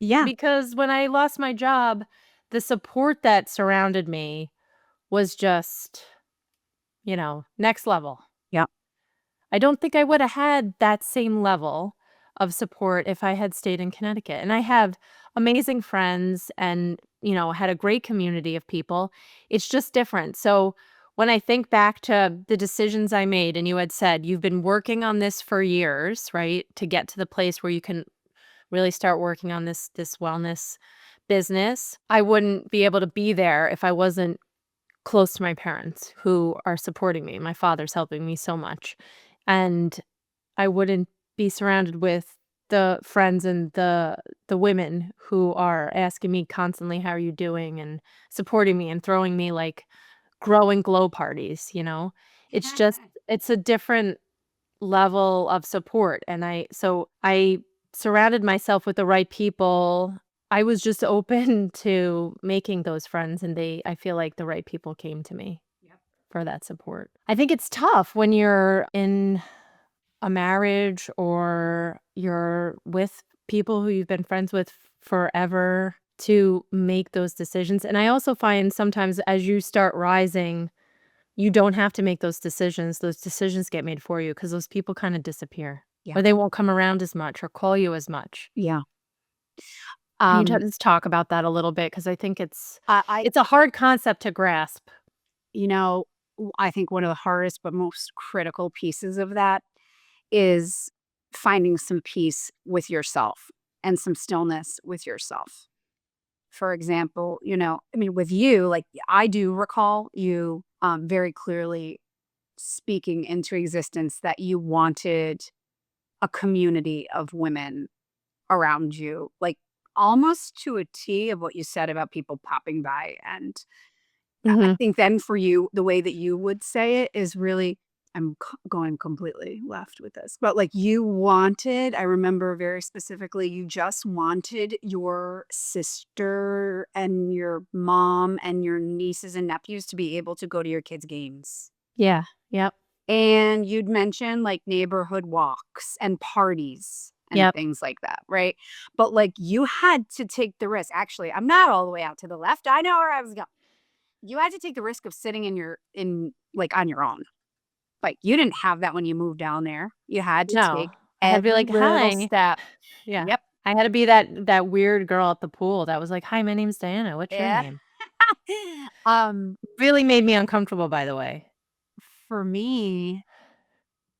Yeah. because when I lost my job, the support that surrounded me was just, next level. Yeah. I don't think I would have had that same level of support if I had stayed in Connecticut. And I have amazing friends and, had a great community of people. It's just different. So when I think back to the decisions I made, and you had said you've been working on this for years, right? To get to the place where you can really start working on this wellness business. I wouldn't be able to be there if I wasn't close to my parents who are supporting me. My father's helping me so much. And I wouldn't be surrounded with the friends and the women who are asking me constantly, how are you doing? And supporting me and throwing me like growing glow parties, It's just it's a different level of support. And I surrounded myself with the right people. I was just open to making those friends and I feel like the right people came to me Yep. for that support. I think it's tough when you're in a marriage or you're with people who you've been friends with forever to make those decisions. And I also find sometimes as you start rising, you don't have to make those decisions. Those decisions get made for you because those people kind of disappear. Yeah. Or they won't come around as much or call you as much. Yeah. Can you just talk about that a little bit? Because I think it's I a hard concept to grasp. I think one of the hardest but most critical pieces of that is finding some peace with yourself and some stillness with yourself. For example, with you, like I do recall you very clearly speaking into existence that you wanted a community of women around you, like almost to a T of what you said about people popping by. And I Mhm. think then for you, the way that you would say it is really, going completely left with this, but like I remember very specifically, you just wanted your sister and your mom and your nieces and nephews to be able to go to your kids' games. Yeah. Yep. And you'd mention like neighborhood walks and parties and Yep. things like that, right? But like you had to take the risk. Actually, I'm not all the way out to the left. I know where I was going. You had to take the risk of sitting in like on your own. Like you didn't have that when you moved down there. You had to No. take I had to be every like, little "Hi." step. Yeah. Yep. I had to be that weird girl at the pool that was like, "Hi, my name's Diana. What's your Yeah. name?" um, Really made me uncomfortable, by the way. for me,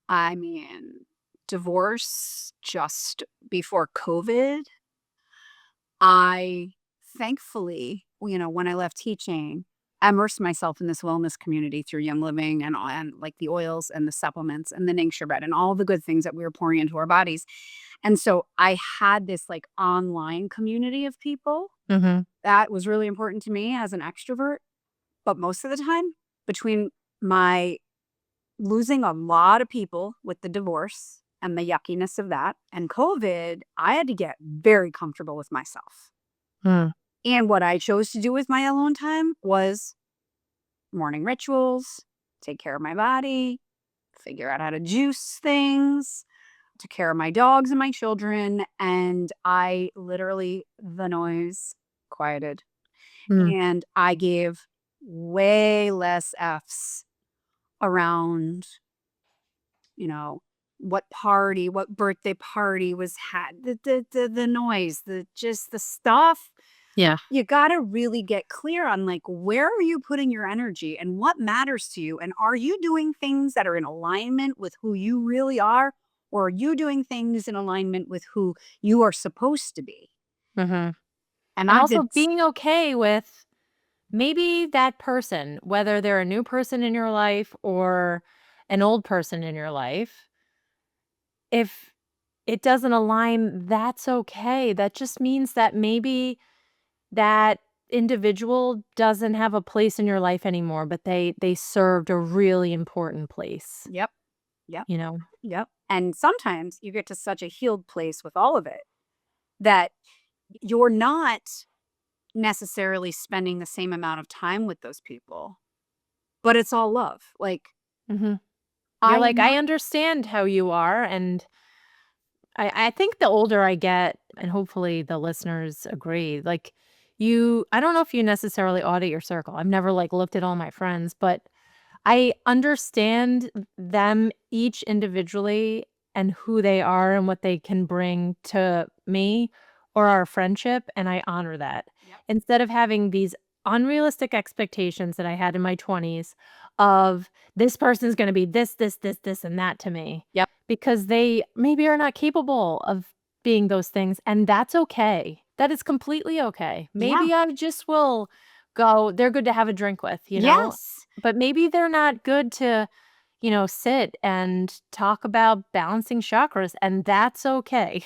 I mean, divorce just before COVID. I thankfully, when I left teaching, I immersed myself in this wellness community through Yum Living and like the oils and the supplements and the Ningxia bread and all the good things that we were pouring into our bodies. And so I had this like online community of people Mhm. that was really important to me as an extrovert. But most of the time, between my losing a lot of people with the divorce and the yuckiness of that. And COVID, I had to get very comfortable with myself. Mm. And what I chose to do with my alone time was morning rituals, take care of my body, figure out how to juice things, took care of my dogs and my children. And I literally, the noise quieted. Mm. And I gave way less F's around, you know, what birthday party was had, the noise, the stuff. Yeah. You got to really get clear on like, where are you putting your energy and what matters to you? And are you doing things that are in alignment with who you really are? Or are you doing things in alignment with who you are supposed to be? Hmm. And And I also did. being okay with maybe that person, whether they're a new person in your life or an old person in your life, if it doesn't align, that's okay. That just means that maybe that individual doesn't have a place in your life anymore, but they served a really important place, Yep. Yep. you know? Yep. And sometimes you get to such a healed place with all of it that you're not necessarily spending the same amount of time with those people, but it's all love. Like, Mhm. You're I am like, "I not. understand how you are," and I think the older I get, and hopefully the listeners agree, like, I don't know if you necessarily audit your circle. I've never, like, looked at all my friends, but I understand them each individually and who they are and what they can bring to me or our friendship, and I honor that. Yep. Instead of having these unrealistic expectations that I had in my 20s of this person's gonna be this, and that to me, Yep. because they maybe are not capable of being those things, and that's okay. That is completely okay. Yeah. Maybe I just will go, they're good to have a drink with, you know? Yes. But maybe they're not good to, sit and talk about balancing chakras, and that's okay.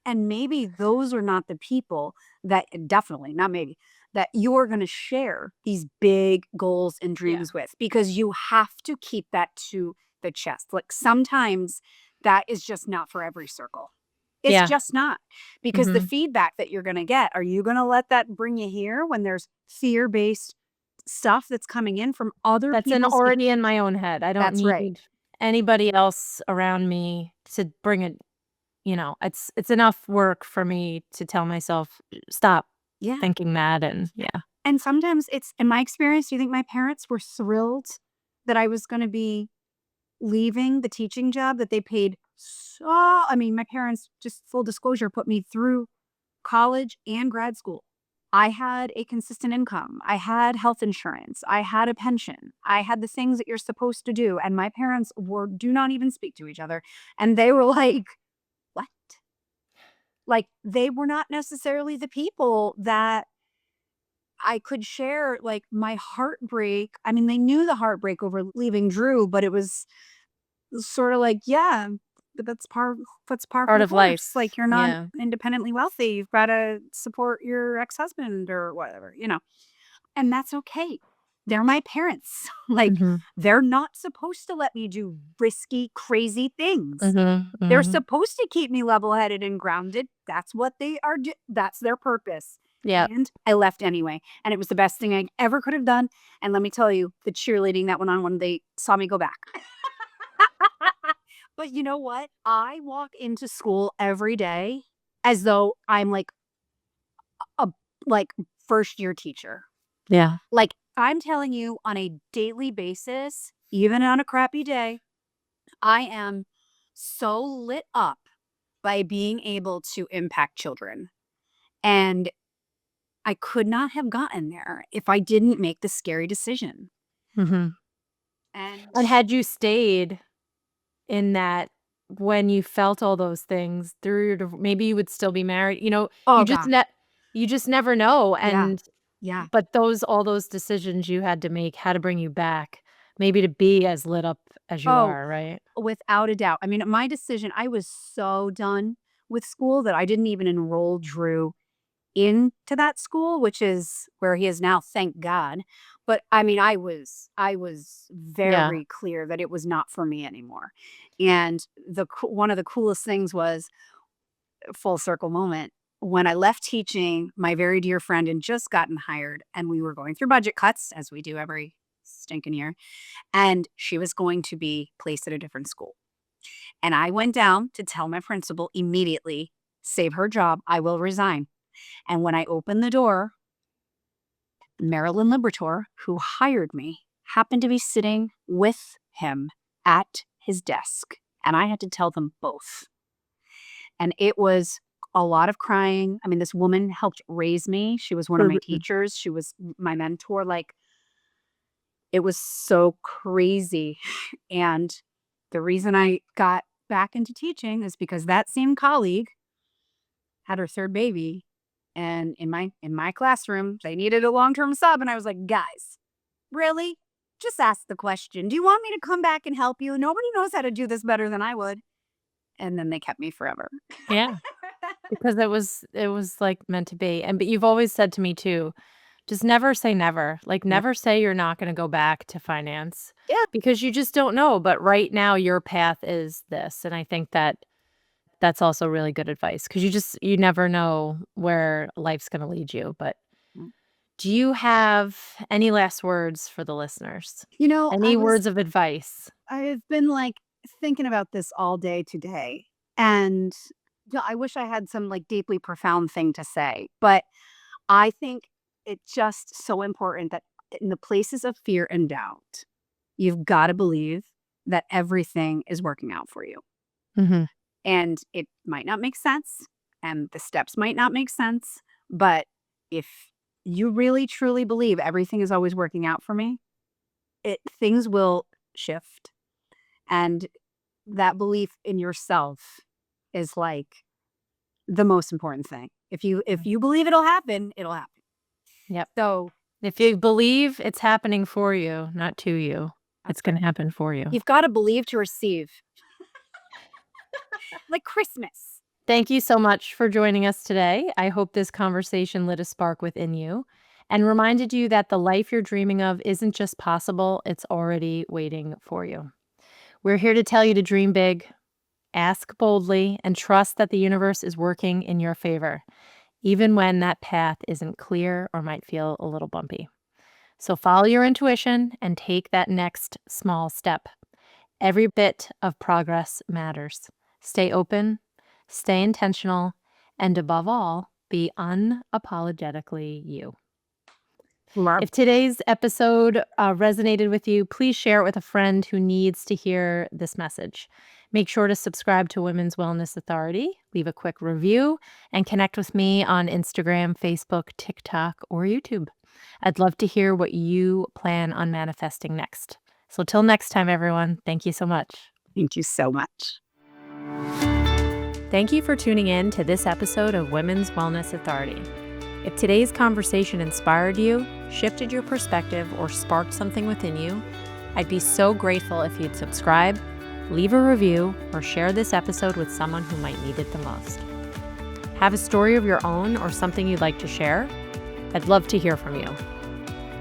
And maybe those are not the people that, definitely, not maybe, that you're going to share these big goals and Yeah. dreams with, because you have to keep that to the chest. Like sometimes that is just not for every circle. It's Yeah. just not, because the Mhm. feedback that you're going to get, are you going to let that bring you here when there's fear based stuff that's coming in from other That's people's? already in my own head. I don't That's right. need anybody else around me to bring it, it's enough work for me to tell myself, "Stop Yeah. thinking that," and yeah. And sometimes it's, in my experience, do you think my parents were thrilled that I was going to be leaving the teaching job that they paid so, I mean, my parents, just full disclosure, put me through college and grad school. I had a consistent income. I had health insurance. I had a pension. I had the things that you're supposed to do. And my parents do not even speak to each other. And they were like, what? Like, they were not necessarily the people that I could share, like, my heartbreak. I mean, they knew the heartbreak over leaving Drew, but it was sort of like, yeah, but that's par for Part the of course. life. Like, you're not Yeah. independently wealthy. You've got to support your ex-husband or whatever. And that's okay. They're my parents. Like, Mhm. they're not supposed to let me do risky, crazy things. Mhm. They're Mhm. supposed to keep me level-headed and grounded. That's what they are that's their purpose. Yep. And I left anyway, and it was the best thing I ever could have done, and let me tell you, the cheerleading that went on when they saw me go back. But you know what? I walk into school every day as though I'm a, like, first-year teacher. Yeah. Like, I'm telling you, on a daily basis, even on a crappy day, I am so lit up by being able to impact children. And I could not have gotten there if I didn't make the scary decision. Mhm. And And had you stayed in that when you felt all those things through maybe you would still be married, oh god, you just never know, yeah, and yeah. but all those decisions you had to make had to bring you back, maybe to be as lit up as you Oh, are, right? without a doubt. I mean, my decision, I was so done with school that I didn't even enroll Drew into that school, which is where he is now, thank God. But I mean, I was Yeah. very clear that it was not for me anymore. And one of the coolest things was, full circle moment, when I left teaching, my very dear friend had just gotten hired, and we were going through budget cuts, as we do every stinking year, and she was going to be placed at a different school. And I went down to tell my principal immediately, save her job, I will resign. And when I opened the door, Marilyn Liberator, who hired me, happened to be sitting with him at his desk. And I had to tell them both. And it was a lot of crying. I mean, this woman helped raise me. She was one of my Mhm. teachers. She was my mentor. Like, it was so crazy. And the reason I got back into teaching is because that same colleague had her third baby. And in my classroom, they needed a long-term sub. And I was like, guys, really? Just ask the question. Do you want me to come back and help you? Nobody knows how to do this better than I would. And then they kept me forever. Yeah, because it was, like, meant to be, but you've always said to me too, just never say never, like, Yep. never say you're not gonna go back to finance, Yeah. because you just don't know, but right now your path is this, and I think that that's also really good advice because you never know where life's gonna lead you, but Mm. do you have any last words for the listeners? You know, Any words of advice? I've been like thinking about this all day today. And I wish I had some like deeply profound thing to say, but I think it's just so important that in the places of fear and doubt, you've got to believe that everything is working out for you. Mhm. And it might not make sense, and the steps might not make sense, but if you really truly believe everything is always working out for me, things will shift. And that belief in yourself is like the most important thing. If you believe it'll happen, it'll happen. Yep. So If you believe it's happening for you, not to you, it's that's right. gonna happen for you. You've got to believe to receive, like Christmas. Thank you so much for joining us today. I hope this conversation lit a spark within you and reminded you that the life you're dreaming of isn't just possible, it's already waiting for you. We're here to tell you to dream big, ask boldly, and trust that the universe is working in your favor, even when that path isn't clear or might feel a little bumpy. So follow your intuition and take that next small step. Every bit of progress matters. Stay open, stay intentional, and above all, be unapologetically you. Love. If today's episode resonated with you, please share it with a friend who needs to hear this message. Make sure to subscribe to Women's Wellness Authority, leave a quick review, and connect with me on Instagram, Facebook, TikTok, or YouTube. I'd love to hear what you plan on manifesting next. So till next time, everyone, thank you so much. Thank you so much. Thank you for tuning in to this episode of Women's Wellness Authority. If today's conversation inspired you, shifted your perspective, or sparked something within you, I'd be so grateful if you'd subscribe, leave a review, or share this episode with someone who might need it the most. Have a story of your own or something you'd like to share? I'd love to hear from you.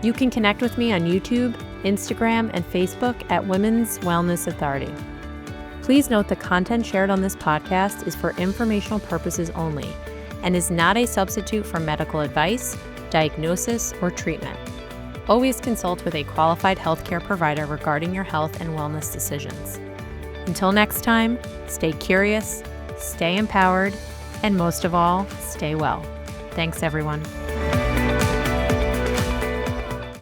You can connect with me on YouTube, Instagram, and Facebook at Women's Wellness Authority. Please note the content shared on this podcast is for informational purposes only and is not a substitute for medical advice, diagnosis, or treatment. Always consult with a qualified healthcare provider regarding your health and wellness decisions. Until next time, stay curious, stay empowered, and most of all, stay well. Thanks, everyone.